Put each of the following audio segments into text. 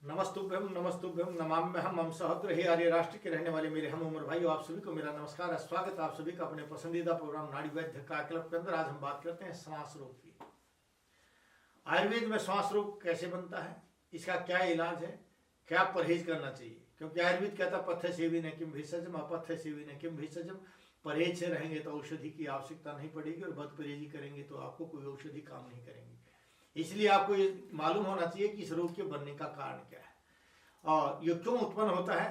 नमस्तुभ्यम नमस्तुभ्यम नमाम्यहम्। हम सहस्त्र हे आर्य राष्ट्र के रहने वाले मेरे हम उम्र भाइयों, आप सभी को मेरा नमस्कार है। स्वागत है आप सभी का अपने पसंदीदा प्रोग्राम नाड़ी वैद्य का क्लब के अंदर। आज हम बात करते हैं श्वास रोग की। आयुर्वेद में श्वास रोग कैसे बनता है, इसका क्या इलाज है, क्या परहेज करना चाहिए। क्योंकि आयुर्वेद कहता है पथ्य सेवी न किम भेषजम, अपथ्य सेवी न किम भेषजम। परहेज से रहेंगे तो औषधि की आवश्यकता नहीं पड़ेगी, और बद परहेजी करेंगे तो आपको कोई औषधि काम नहीं करेंगी। इसलिए आपको ये मालूम होना चाहिए कि इस रोग के बनने का कारण क्या है और ये क्यों उत्पन्न होता है।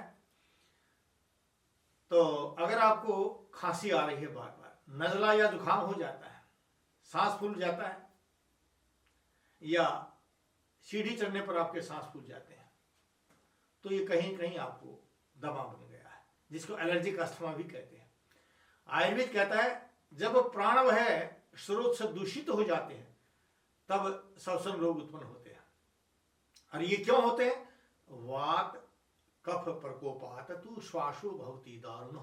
तो अगर आपको खांसी आ रही है, बार बार नजला या जुकाम हो जाता है, सांस फूल जाता है, या सीढ़ी चढ़ने पर आपके सांस फूल जाते हैं, तो ये कहीं कहीं आपको दमा बन गया है, जिसको एलर्जिक अस्थमा भी कहते हैं। आयुर्वेद कहता है जब प्राणव है स्रोत से दूषित हो जाते हैं तब श्वसन रोग उत्पन्न होते हैं। और ये क्यों होते हैं? वात कफ प्रकोपात तु श्वासो भवति दारुण।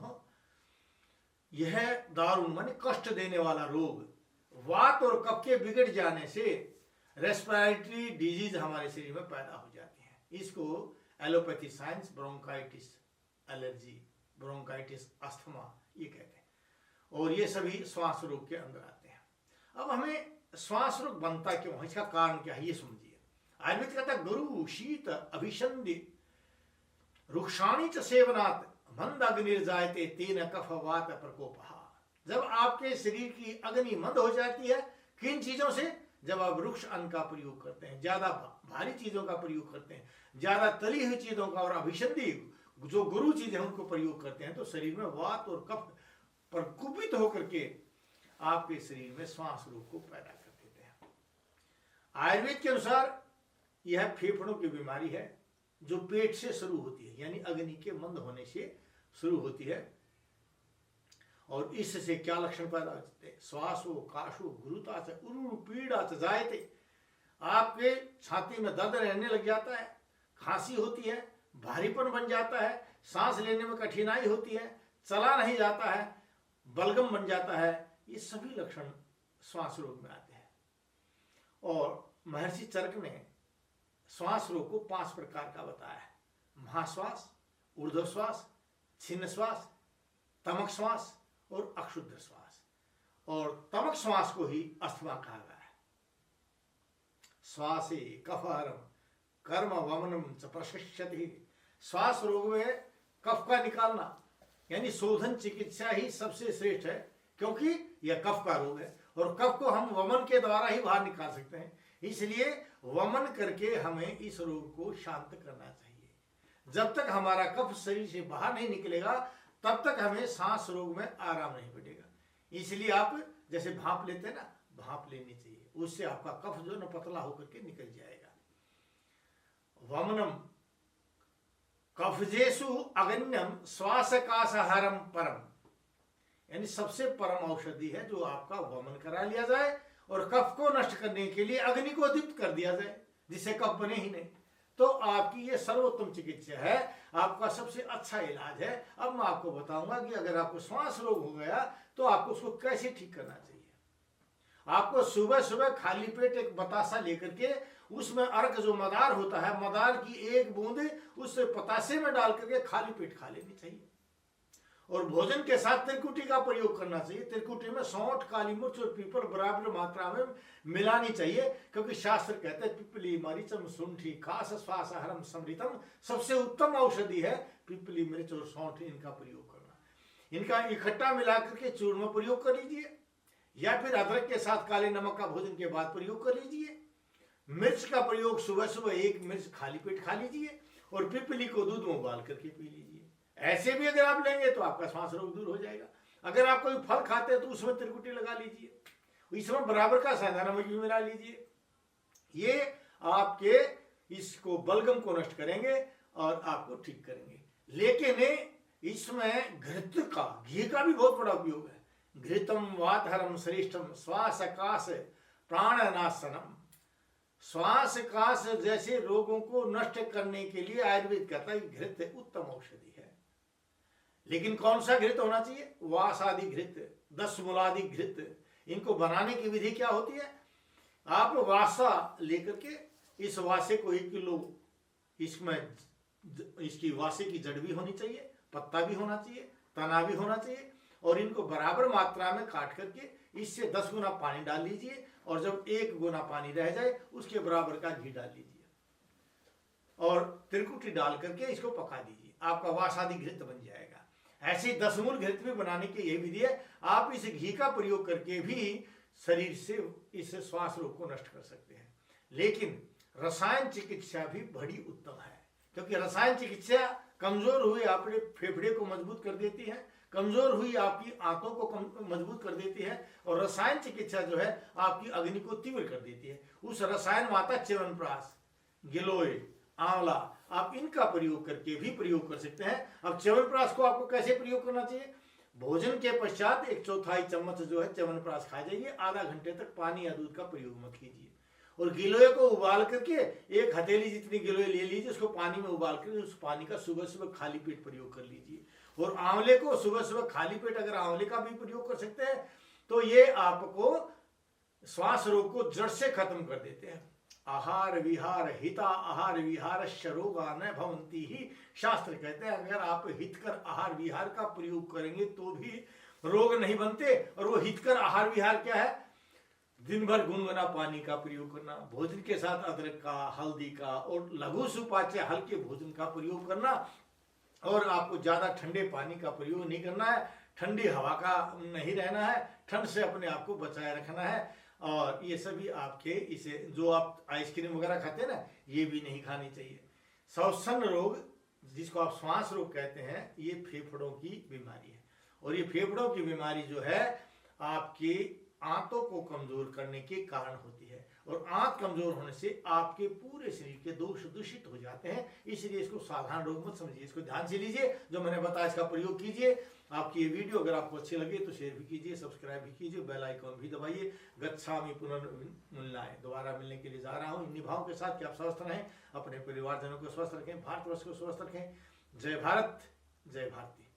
यह दारुण माने कष्ट देने वाला रोग, वात और कफ के बिगड़ जाने से रेस्पिरेटरी डिजीज हमारे शरीर में पैदा हो जाती है। इसको allopathy science bronchitis allergy, bronchitis asthma ये कहते हैं, और ये सभी श्वास रोग के अंदर आते हैं। अब हमें श्वास रोग बनता क्यों है, इसका कारण क्या है, ये समझिए। आयुर्वेद कहता है गुरु शीत अभिषंधि रुक्षाणी च सेवनात् मंद अग्निर्जायते तेन कफ वात प्रकोपः। जब आपके शरीर की अग्नि मंद हो जाती है, किन चीजों से? जब आप वृक्ष अन्न का प्रयोग करते हैं, ज्यादा भारी चीजों का प्रयोग करते हैं, ज्यादा तली हुई चीजों का, और अभिषंधि जो गुरु चीजें उनको प्रयोग करते हैं, तो शरीर में वात और कफ प्रकुपित होकर के आपके शरीर में श्वास रोग को पैदा कर देते हैं। आयुर्वेद के अनुसार यह फेफड़ों की बीमारी है जो पेट से शुरू होती है, यानी अग्नि के मंद होने से शुरू होती है। और इससे क्या लक्षण पैदा होते हैं? श्वासो काशो गुरुता से उरु पीड़ा से जायते। आपके छाती में दर्द रहने लग जाता है, खांसी होती है, भारीपन बन जाता है, सांस लेने में कठिनाई होती है, चला नहीं जाता है, बलगम बन जाता है। ये सभी लक्षण श्वास रोग में आते हैं। और महर्षि चरक ने श्वास रोग को 5 प्रकार का बताया है: महाश्वास, ऊर्ध्वश्वास, छिन्न श्वास, तमक श्वास और अक्षुद्र श्वास। और तमक श्वास को ही अस्थमा कहा गया है। श्वासे कफहरम कर्म वमनम च प्रशिष्यति। श्वास रोग में कफ का निकालना यानी शोधन चिकित्सा ही सबसे श्रेष्ठ है, क्योंकि यह कफ का रोग है और कफ को हम वमन के द्वारा ही बाहर निकाल सकते हैं। इसलिए वमन करके हमें इस रोग को शांत करना चाहिए। जब तक हमारा कफ शरीर से बाहर नहीं निकलेगा तब तक हमें सांस रोग में आराम नहीं मिलेगा। इसलिए आप जैसे भाप लेते हैं ना, भाप लेनी चाहिए, उससे आपका कफ जो ना पतला होकर के निकल जाएगा। वमनम कफजेसु अगण्यम श्वासकासहरम परम, यानी सबसे परम औषधि है जो आपका वमन करा लिया जाए और कफ को नष्ट करने के लिए अग्नि को दीप्त कर दिया जाए, जिससे कफ बने ही नहीं। तो आपकी ये सर्वोत्तम चिकित्सा है, आपका सबसे अच्छा इलाज है। अब मैं आपको बताऊंगा कि अगर आपको श्वास रोग हो गया तो आपको उसको कैसे ठीक करना चाहिए। आपको सुबह सुबह खाली पेट एक बतासा लेकर के उसमें अर्क जो मदार होता है, मदार की एक बूंद उस पतासे में डाल करके खाली पेट खा लेनी चाहिए। और भोजन के साथ त्रिकुटी का प्रयोग करना चाहिए। त्रिकुटी में सौंठ, काली मिर्च और पीपल बराबर मात्रा में मिलानी चाहिए, क्योंकि शास्त्र कहते हैं पिपली मरीचम शुंठी खास श्वासहरम समृतम। सबसे उत्तम औषधि है पिपली मिर्च और सौंठ, इनका प्रयोग करना। इनका इकट्ठा मिला करके चूर्ण प्रयोग कर लीजिए, या फिर अदरक के साथ काले नमक का भोजन के बाद प्रयोग कर लीजिए। मिर्च का प्रयोग सुबह सुबह 1 मिर्च खाली पेट खा लीजिए, और पिपली को दूध में उबाल करके पी लीजिए। ऐसे भी अगर आप लेंगे तो आपका श्वास रोग दूर हो जाएगा। अगर आप कोई फल खाते हैं तो उसमें त्रिकुटी लगा लीजिए, इसमें बराबर का सादा नमक भी मिला लीजिए। ये आपके इसको बलगम को नष्ट करेंगे और आपको ठीक करेंगे। लेकिन इसमें घृत का, घी का भी बहुत बड़ा उपयोग है। घृतम वातहरम श्रेष्ठम श्वासकाश प्राणनाशनम। श्वास काश जैसे रोगों को नष्ट करने के लिए आयुर्वेद कहता है घृत उत्तम औषधि है। लेकिन कौन सा घृत होना चाहिए? वासादि घृत, 10 मूलादि घृत। इनको बनाने की विधि क्या होती है? आप वासा लेकर के इस वासे को 1 किलो इसमें इसकी वासे की जड़ भी होनी चाहिए, पत्ता भी होना चाहिए, तना भी होना चाहिए, और इनको बराबर मात्रा में काट करके इससे 10 गुना पानी डाल लीजिए, और जब 1 गुना पानी रह जाए उसके बराबर का घी डाल लीजिए और त्रिकुटी डाल करके इसको पका दीजिए, आपका वासादि घृत बन जाएगा। ऐसे 10 मूल घृत में बनाने की यही विधि है। आप इस घी का प्रयोग करके भी शरीर से इस श्वास रोग को नष्ट कर सकते हैं। लेकिन रसायन चिकित्सा भी बड़ी उत्तम है, क्योंकि रसायन चिकित्सा कमजोर हुई आपके फेफड़े को मजबूत कर देती है, कमजोर हुई आपकी आंतों को मजबूत कर देती है, और रसायन चिकित्सा जो है आपकी अग्नि को तीव्र कर देती है। उस रसायन माता च्यवनप्राश, गिलोय, आंवला, आप इनका प्रयोग करके भी प्रयोग कर सकते हैं। अब च्यवनप्राश को आपको कैसे प्रयोग करना चाहिए? भोजन के पश्चात 1/4 चम्मच जो है च्यवनप्राश खा जाइए, आधा घंटे तक पानी या दूध का प्रयोग मत कीजिए, और गिलोय को उबाल करके 1 हथेली जितनी गिलोय ले लीजिए, उसको पानी में उबाल कर उस पानी का सुबह सुबह खाली पेट प्रयोग कर लीजिए। और आंवले को सुबह सुबह खाली पेट अगर आंवले का भी प्रयोग कर सकते हैं तो ये आपको श्वास रोग को जड़ से खत्म कर देते हैं। आहार विहार हिता आहार विहार रोगा न भवंती ही, शास्त्र कहते हैं अगर आप हितकर आहार विहार का प्रयोग करेंगे तो भी रोग नहीं बनते। और वो हितकर आहार विहार क्या है? दिन भर गुनगुना पानी का प्रयोग करना, भोजन के साथ अदरक का, हल्दी का और लघु सुपाच्य हल्के भोजन का प्रयोग करना, और आपको ज्यादा ठंडे पानी का प्रयोग नहीं करना है, ठंडी हवा का नहीं रहना है, ठंड से अपने आप को बचाए रखना है। और ये सभी आपके इसे जो आप आइसक्रीम वगैरह खाते हैं ना, ये भी नहीं खानी चाहिए। श्वसन रोग जिसको आप श्वास रोग कहते हैं, ये फेफड़ों की बीमारी है, और ये फेफड़ों की बीमारी जो है आपकी आंतों को कमजोर करने के कारण होती है, और आंत कमजोर होने से आपके पूरे शरीर के दोष दूषित हो जाते हैं। इसलिए इसको साधारण रोग मत समझिए, इसको ध्यान से लीजिए, जो मैंने बताया इसका प्रयोग कीजिए। आपकी ये वीडियो अगर आपको अच्छी लगे तो शेयर भी कीजिए, सब्सक्राइब भी कीजिए, बेल आइकॉन भी दबाइए। गच्छामि पुनर्मिलनाय, दोबारा मिलने के लिए जा रहा हूँ इन निभावों के साथ कि आप स्वस्थ रहें, अपने परिवारजनों को स्वस्थ रखें, भारतवर्ष को स्वस्थ रखें। जय भारत, जय भारती।